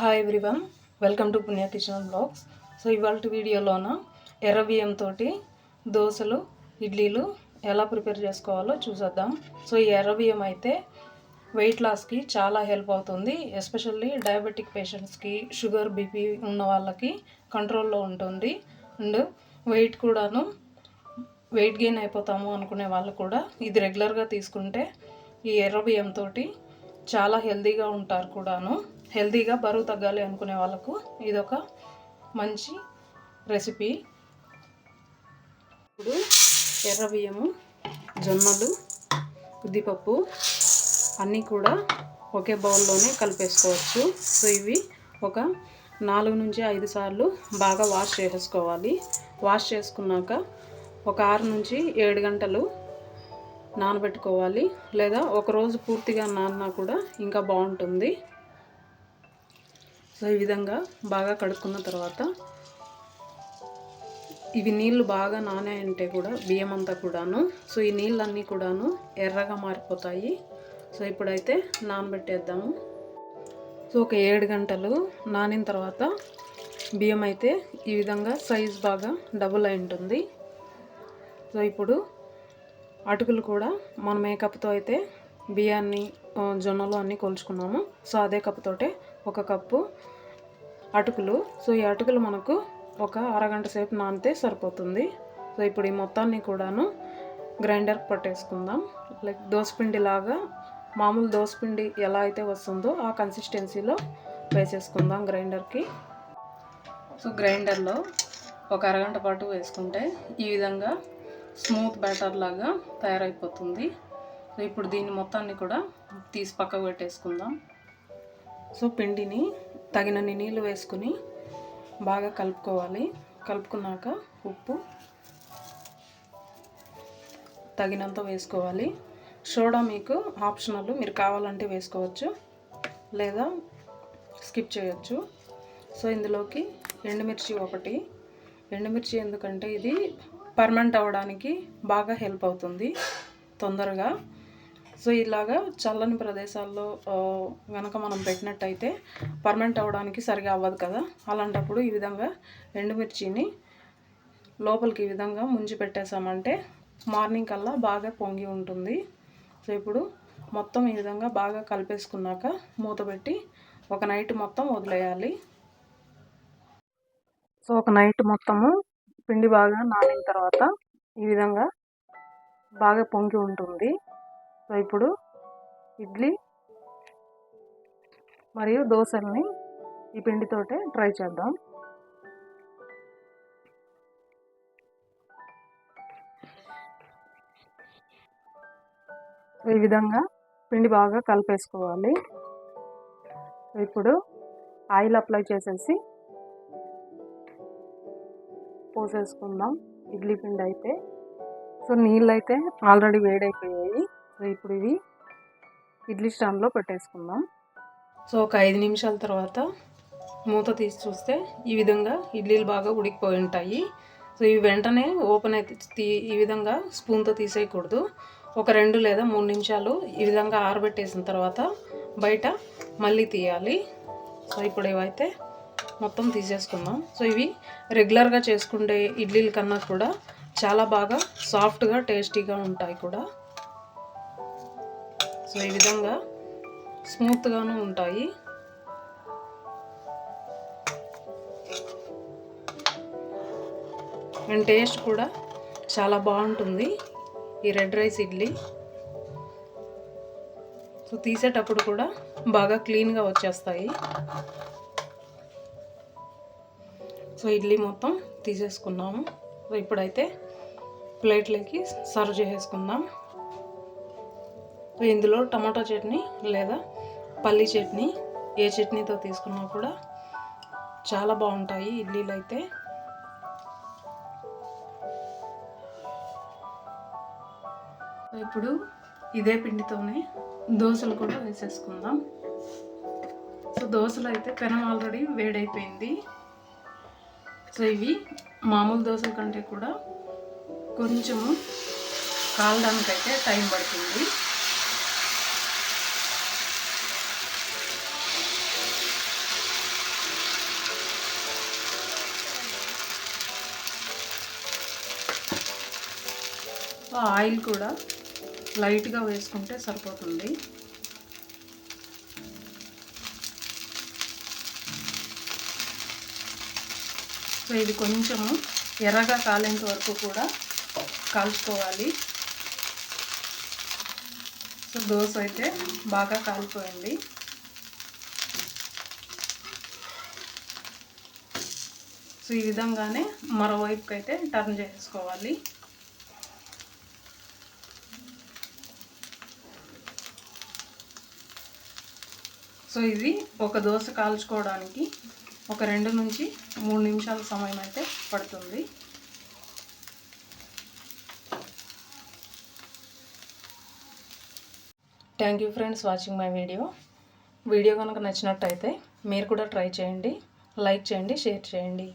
Hi everyone, welcome to పుణ్య kitchen blogs. So ఇవాళ వీడియోలోన ఎర్ర బియ్యంతో దోశలు, ఇడ్లీలు ఎలా ప్రిపేర్ చేసుకోవాలో చూసేద్దాం. సో ఈ ఎర్ర బియ్యం అయితే వెయిట్ లాస్కి చాలా హెల్ప్ అవుతుంది. ఎస్పెషల్లీ డయాబెటిక్ పేషెంట్స్కి, షుగర్, బీపీ ఉన్న వాళ్ళకి కంట్రోల్లో ఉంటుంది. అండ్ వెయిట్ గెయిన్ అయిపోతాము అనుకునే వాళ్ళు కూడా ఇది రెగ్యులర్గా తీసుకుంటే ఈ ఎర్ర బియ్యంతో చాలా హెల్తీగా ఉంటారు కూడాను. హెల్తీగా బరువు తగ్గాలి అనుకునే వాళ్ళకు ఇదొక మంచి రెసిపీ. ఇప్పుడు ఎర్ర బియ్యము, జొన్నలు, ఉద్దిపప్పు అన్నీ కూడా ఒకే బౌల్లోనే కలిపేసుకోవచ్చు. సో ఇవి ఒక 4 నుంచి 5 సార్లు బాగా వాష్ చేసుకోవాలి. వాష్ చేసుకున్నాక ఒక 6 నుంచి 7 గంటలు నానబెట్టుకోవాలి. లేదా ఒకరోజు పూర్తిగా నానినా కూడా ఇంకా బాగుంటుంది. సో ఈ విధంగా బాగా కడుక్కున్న తర్వాత ఇవి నీళ్ళు బాగా నానాయంటే కూడా బియ్యం అంతా కూడాను, సో ఈ నీళ్ళన్నీ కూడాను ఎర్రగా మారిపోతాయి. సో ఇప్పుడైతే నానబెట్టేద్దాము. సో ఒక 7 గంటలు నానిన తర్వాత బియ్యం అయితే ఈ విధంగా సైజ్ బాగా డబుల్ అయి ఉంటుంది. సో ఇప్పుడు అటుకులు కూడా మనం ఏ కప్పుతో అయితే బియ్యాన్ని, జొన్నలు అన్నీ కొలుచుకున్నాము, సో అదే కప్పుతోటే 1 కప్పు అటుకులు. సో ఈ అటుకులు మనకు ఒక అరగంట సేపు నానితే సరిపోతుంది. సో ఇప్పుడు ఈ మొత్తాన్ని కూడాను గ్రైండర్కి పట్టేసుకుందాం. లైక్ దోసపిండి లాగా, మామూలు దోసపిండి ఎలా అయితే వస్తుందో ఆ కన్సిస్టెన్సీలో వేసేసుకుందాం గ్రైండర్కి. సో గ్రైండర్లో ఒక అరగంట పాటు వేసుకుంటే ఈ విధంగా స్మూత్ బ్యాటర్ లాగా తయారైపోతుంది. సో ఇప్పుడు దీన్ని మొత్తాన్ని కూడా తీసి పక్కకు పెట్టేసుకుందాం. సో పిండిని తగినన్ని నీళ్ళు వేసుకుని బాగా కలుపుకోవాలి. కలుపుకున్నాక ఉప్పు తగినంత వేసుకోవాలి. సోడా మీకు ఆప్షనల్, మీరు కావాలంటే వేసుకోవచ్చు లేదా స్కిప్ చేయొచ్చు. సో ఇందులోకి ఎండుమిర్చి 1, ఎండుమిర్చి ఎందుకంటే ఇది పర్మనెంట్ అవ్వడానికి బాగా హెల్ప్ అవుతుంది తొందరగా. సో ఇలాగా చల్లని ప్రదేశాల్లో కనుక మనం పెట్టినట్టయితే పర్మనెంట్ అవ్వడానికి సరిగా అవ్వదు కదా. అలాంటప్పుడు ఈ విధంగా ఎండుమిర్చిని లోపలికి ఈ విధంగా ముంచి పెట్టేసామంటే మార్నింగ్ కల్లా బాగా పొంగి ఉంటుంది. సో ఇప్పుడు మొత్తం ఈ విధంగా బాగా కలిపేసుకున్నాక మూత పెట్టి ఒక నైట్ మొత్తం వదిలేయాలి. సో ఒక నైట్ మొత్తము పిండి బాగా నానిన తర్వాత ఈ విధంగా బాగా పొంగి ఉంటుంది. సో ఇప్పుడు ఇడ్లీ మరియు దోశల్ని ఈ పిండితోటే ట్రై చేద్దాం. ఈ విధంగా పిండి బాగా కలిపేసుకోవాలి. ఇప్పుడు ఆయిల్ అప్లై చేసేసి పోసేసుకుందాం ఇడ్లీ పిండి అయితే. సో నీళ్ళు అయితే ఆల్రెడీ వేడైపోయాయి. సో ఇప్పుడు ఇవి ఇడ్లీ స్టాండ్లో పెట్టేసుకుందాం. సో ఒక 5 నిమిషాల తర్వాత మూత తీసి చూస్తే ఈ విధంగా ఇడ్లీలు బాగా ఉడికిపోయి ఉంటాయి. సో ఇవి వెంటనే ఓపెన్ అయితే ఈ విధంగా స్పూన్తో తీసేయకూడదు. ఒక 2 లేదా 3 నిమిషాలు ఈ విధంగా ఆరబెట్టేసిన తర్వాత బయట మళ్ళీ తీయాలి. సో ఇప్పుడు ఇవైతే మొత్తం తీసేసుకుందాం. సో ఇవి రెగ్యులర్గా చేసుకుంటే ఇడ్లీల కన్నా కూడా చాలా బాగా సాఫ్ట్గా, టేస్టీగా ఉంటాయి కూడా. సో ఈ విధంగా స్మూత్గాను ఉంటాయి. అండ్ టేస్ట్ కూడా చాలా బాగుంటుంది ఈ రెడ్ రైస్ ఇడ్లీ. సో తీసేటప్పుడు కూడా బాగా క్లీన్గా వచ్చేస్తాయి. సో ఇడ్లీ మొత్తం తీసేసుకున్నాము. సో ఇప్పుడైతే ప్లేట్లోకి సర్వ్ చేసేసుకుందాం. సో ఇందులో టమాటో చట్నీ లేదా పల్లీ చట్నీ, ఏ చట్నీతో తీసుకున్నా కూడా చాలా బాగుంటాయి ఇడ్లీలు అయితే. ఇప్పుడు ఇదే పిండితోనే దోశలు కూడా వేసేసుకుందాం. సో దోశలు అయితే పెనం ఆల్రెడీ వేడైపోయింది. సో ఇవి మామూలు దోశల కంటే కూడా కొంచెము కాలడానికైతే టైం పడుతుంది. ఆయిల్ కూడా లైట్గా వేసుకుంటే సరిపోతుంది. సో ఇది కొంచెము ఎర్రగా కాలేంత వరకు కూడా కాల్చుకోవాలి. సో దోశ అయితే బాగా కాలిపోయింది. సో ఈ విధంగానే మరోవైపుకి అయితే టర్న్ చేసుకోవాలి. సో ఇది ఒక దోశ కాల్చుకోవడానికి ఒక 2 నుంచి 3 నిమిషాల సమయం అయితే పడుతుంది. Thank you friends watching my video కనుక నచ్చినట్టయితే మీరు కూడా ట్రై చేయండి, లైక్ చేయండి, షేర్ చేయండి.